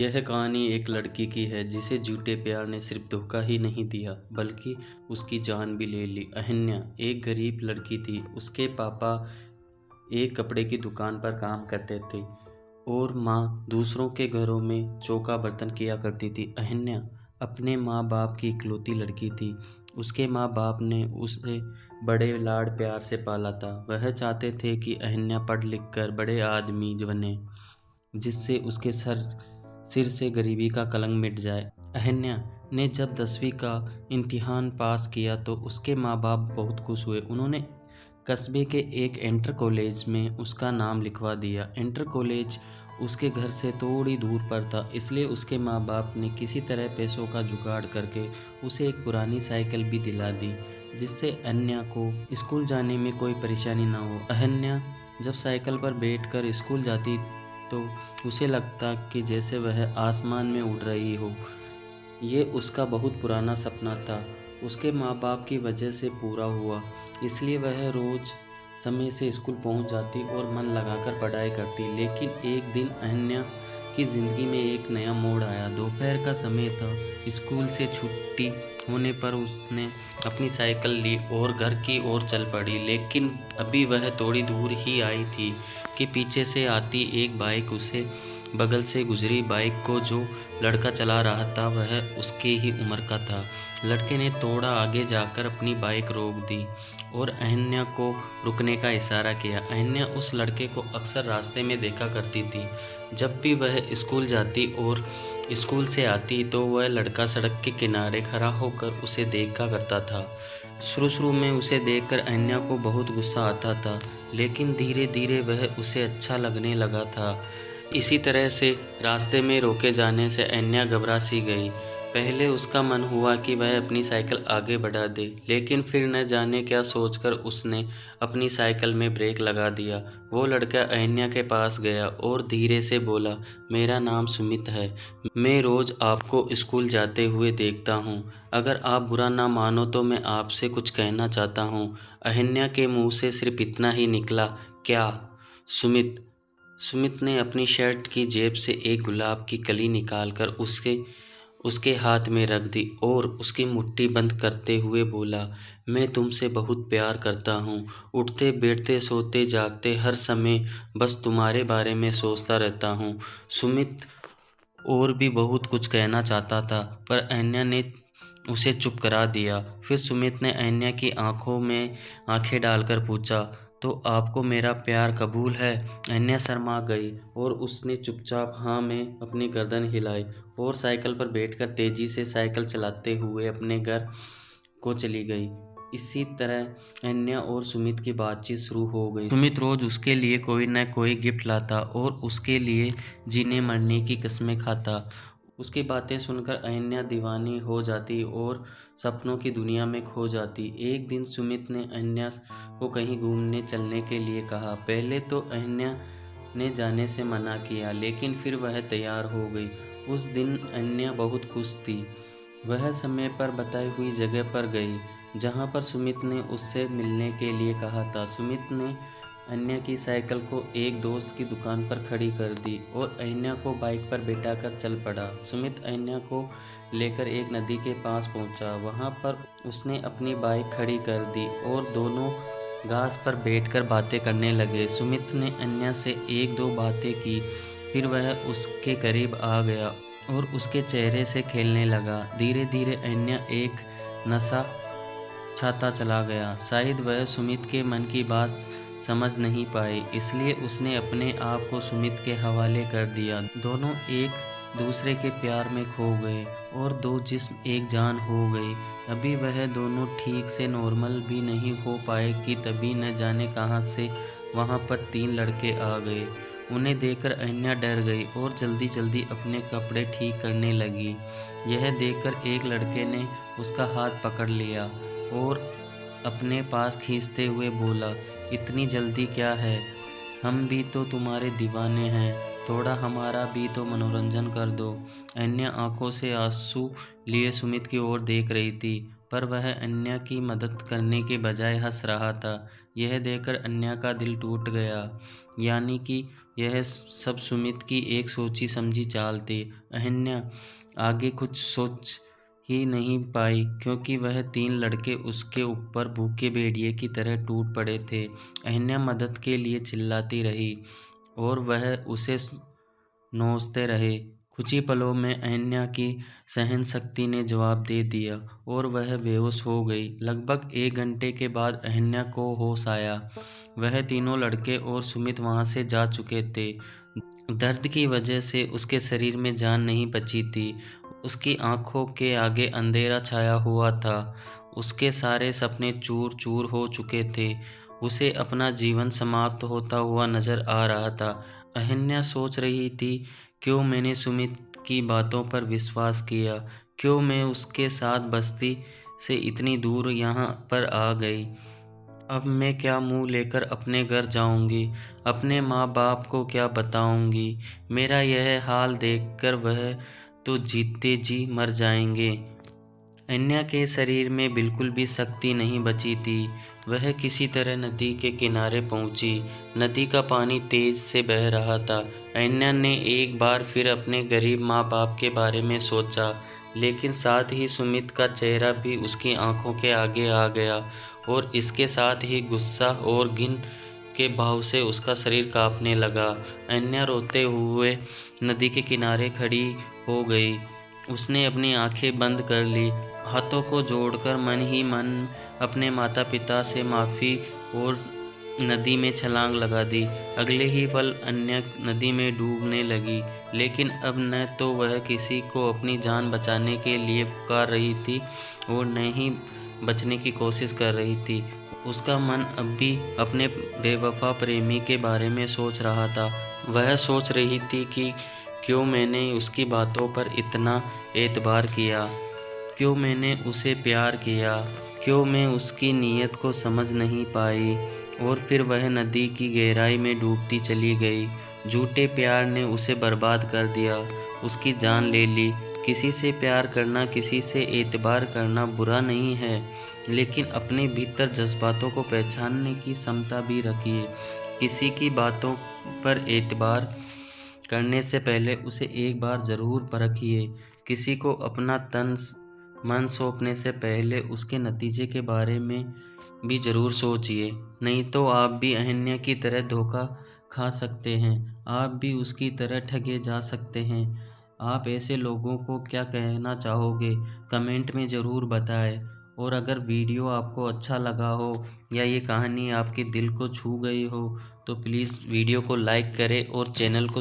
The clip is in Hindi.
यह कहानी एक लड़की की है जिसे झूठे प्यार ने सिर्फ धोखा ही नहीं दिया बल्कि उसकी जान भी ले ली। अहन्या एक गरीब लड़की थी। उसके पापा एक कपड़े की दुकान पर काम करते थे और माँ दूसरों के घरों में चौका बर्तन किया करती थी। अहन्या अपने माँ बाप की इकलौती लड़की थी। उसके माँ बाप ने उसे बड़े लाड़ प्यार से पाला था। वह चाहते थे कि अहन्या पढ़ लिख कर बड़े आदमी बने, जिससे उसके सिर से गरीबी का कलंक मिट जाए। अहन्या ने जब 10वीं का इम्तिहान पास किया तो उसके माँ बाप बहुत खुश हुए। उन्होंने कस्बे के एक इंटर कॉलेज में उसका नाम लिखवा दिया। इंटर कॉलेज उसके घर से थोड़ी दूर पर था, इसलिए उसके माँ बाप ने किसी तरह पैसों का जुगाड़ करके उसे एक पुरानी साइकिल भी दिला दी, जिससे अहन्या को स्कूल जाने में कोई परेशानी ना हो। अहन्या जब साइकिल पर बैठकर स्कूल जाती तो उसे लगता कि जैसे वह आसमान में उड़ रही हो। ये उसका बहुत पुराना सपना था, उसके माँ बाप की वजह से पूरा हुआ। इसलिए वह रोज़ समय से स्कूल पहुंच जाती और मन लगाकर पढ़ाई करती। लेकिन एक दिन अहन्या की ज़िंदगी में एक नया मोड़ आया। दोपहर का समय था। स्कूल से छुट्टी होने पर उसने अपनी साइकिल ली और घर की ओर चल पड़ी। लेकिन अभी वह थोड़ी दूर ही आई थी कि पीछे से आती एक बाइक उसे बगल से गुजरी। बाइक को जो लड़का चला रहा था वह उसके ही उम्र का था। लड़के ने थोड़ा आगे जाकर अपनी बाइक रोक दी और अहन्या को रुकने का इशारा किया। अहन्या उस लड़के को अक्सर रास्ते में देखा करती थी। जब भी वह स्कूल जाती और स्कूल से आती तो वह लड़का सड़क के किनारे खड़ा होकर उसे देखा करता था। शुरू में उसे देखकर अहन्या को बहुत गुस्सा आता था, लेकिन धीरे धीरे वह उसे अच्छा लगने लगा था। इसी तरह से रास्ते में रोके जाने से अहन्या घबरा सी गई। पहले उसका मन हुआ कि वह अपनी साइकिल आगे बढ़ा दे, लेकिन फिर न जाने क्या सोचकर उसने अपनी साइकिल में ब्रेक लगा दिया। वो लड़का अहन्या के पास गया और धीरे से बोला, मेरा नाम सुमित है। मैं रोज़ आपको स्कूल जाते हुए देखता हूँ। अगर आप बुरा ना मानो तो मैं आपसे कुछ कहना चाहता हूँ। अहन्या के मुंह से सिर्फ इतना ही निकला, क्या? सुमित। सुमित ने अपनी शर्ट की जेब से एक गुलाब की कली निकालकर उसके उसके हाथ में रख दी और उसकी मुट्ठी बंद करते हुए बोला, मैं तुमसे बहुत प्यार करता हूँ। उठते बैठते सोते जागते हर समय बस तुम्हारे बारे में सोचता रहता हूँ। सुमित और भी बहुत कुछ कहना चाहता था, पर अहन्या ने उसे चुप करा दिया। फिर सुमित ने अहन्या की आंखों में आंखें डालकर पूछा, तो आपको मेरा प्यार कबूल है? अहन्या शर्मा गई और उसने चुपचाप हाँ में अपनी गर्दन हिलाई और साइकिल पर बैठकर तेजी से साइकिल चलाते हुए अपने घर को चली गई। इसी तरह अहन्या और सुमित की बातचीत शुरू हो गई। सुमित रोज उसके लिए कोई न कोई गिफ्ट लाता और उसके लिए जीने मरने की कस्में खाता। उसकी बातें सुनकर अहन्या दीवानी हो जाती और सपनों की दुनिया में खो जाती। एक दिन सुमित ने अहन्या को कहीं घूमने चलने के लिए कहा। पहले तो अहन्या ने जाने से मना किया, लेकिन फिर वह तैयार हो गई। उस दिन अहन्या बहुत खुश थी। वह समय पर बताई हुई जगह पर गई जहाँ पर सुमित ने उससे मिलने के लिए कहा था। सुमित ने अहन्या की साइकिल को एक दोस्त की दुकान पर खड़ी कर दी और अहन्या को बाइक पर बैठाकर चल पड़ा। सुमित अहन्या को लेकर एक नदी के पास पहुंचा। वहां पर उसने अपनी बाइक खड़ी कर दी और दोनों घास पर बैठकर बातें करने लगे। सुमित ने अहन्या से एक दो बातें की, फिर वह उसके करीब आ गया और उसके चेहरे से खेलने लगा। धीरे धीरे अहन्या एक नशा छाता चला गया। शायद वह सुमित के मन की बात समझ नहीं पाई, इसलिए उसने अपने आप को सुमित के हवाले कर दिया। दोनों एक दूसरे के प्यार में खो गए और दो जिस्म एक जान हो गई। अभी वह दोनों ठीक से नॉर्मल भी नहीं हो पाए कि तभी न जाने कहां से वहां पर 3 लड़के आ गए। उन्हें देखकर अहन्या डर गई और जल्दी जल्दी अपने कपड़े ठीक करने लगी। यह देखकर एक लड़के ने उसका हाथ पकड़ लिया और अपने पास खींचते हुए बोला, इतनी जल्दी क्या है? हम भी तो तुम्हारे दीवाने हैं। थोड़ा हमारा भी तो मनोरंजन कर दो। अन्या आंखों से आंसू लिए सुमित की ओर देख रही थी, पर वह अन्या की मदद करने के बजाय हंस रहा था। यह देखकर अन्या का दिल टूट गया। यानी कि यह सब सुमित की एक सोची समझी चाल थी। अन्या आगे कुछ सोच ही नहीं पाई, क्योंकि वह 3 लड़के उसके ऊपर भूखे भेड़िए की तरह टूट पड़े थे। अन्या मदद के लिए चिल्लाती रही और वह उसे नोचते रहे। कुछ ही पलों में अन्या की सहन शक्ति ने जवाब दे दिया और वह बेहोश हो गई। लगभग 1 घंटे के बाद अन्या को होश आया। वह तीनों लड़के और सुमित वहां से जा चुके थे। दर्द की वजह से उसके शरीर में जान नहीं बची थी। उसकी आंखों के आगे अंधेरा छाया हुआ था। उसके सारे सपने चूर चूर हो चुके थे। उसे अपना जीवन समाप्त होता हुआ नजर आ रहा था। अहन्या सोच रही थी, क्यों मैंने सुमित की बातों पर विश्वास किया? क्यों मैं उसके साथ बस्ती से इतनी दूर यहाँ पर आ गई? अब मैं क्या मुंह लेकर अपने घर जाऊंगी? अपने माँ बाप को क्या बताऊंगी? मेरा यह हाल देखकर वह तो जीते जी मर जाएंगे। अन्या के शरीर में बिल्कुल भी शक्ति नहीं बची थी। वह किसी तरह नदी के किनारे पहुंची। नदी का पानी तेज से बह रहा था। अन्या ने एक बार फिर अपने गरीब माँ बाप के बारे में सोचा, लेकिन साथ ही सुमित का चेहरा भी उसकी आंखों के आगे आ गया और इसके साथ ही गुस्सा और घिन के भाव से उसका शरीर कांपने लगा। अन्या रोते हुए नदी के किनारे खड़ी हो गई। उसने अपनी आंखें बंद कर ली, हाथों को जोड़कर मन ही मन अपने माता पिता से माफ़ी और नदी में छलांग लगा दी। अगले ही पल अन्या नदी में डूबने लगी, लेकिन अब न तो वह किसी को अपनी जान बचाने के लिए पुकार रही थी और न ही बचने की कोशिश कर रही थी। उसका मन अब भी अपने बेवफा प्रेमी के बारे में सोच रहा था। वह सोच रही थी कि क्यों मैंने उसकी बातों पर इतना एतबार किया, क्यों मैंने उसे प्यार किया, क्यों मैं उसकी नीयत को समझ नहीं पाई। और फिर वह नदी की गहराई में डूबती चली गई। झूठे प्यार ने उसे बर्बाद कर दिया, उसकी जान ले ली। किसी से प्यार करना, किसी से एतबार करना बुरा नहीं है, लेकिन अपने भीतर जज्बातों को पहचानने की क्षमता भी रखिए। किसी की बातों पर एतबार करने से पहले उसे एक बार ज़रूर परखिए। किसी को अपना तन मन सौंपने से पहले उसके नतीजे के बारे में भी ज़रूर सोचिए, नहीं तो आप भी अहन्या की तरह धोखा खा सकते हैं। आप भी उसकी तरह ठगे जा सकते हैं। आप ऐसे लोगों को क्या कहना चाहोगे, कमेंट में ज़रूर बताएं। और अगर वीडियो आपको अच्छा लगा हो या ये कहानी आपके दिल को छू गई हो, तो प्लीज़ वीडियो को लाइक करें और चैनल को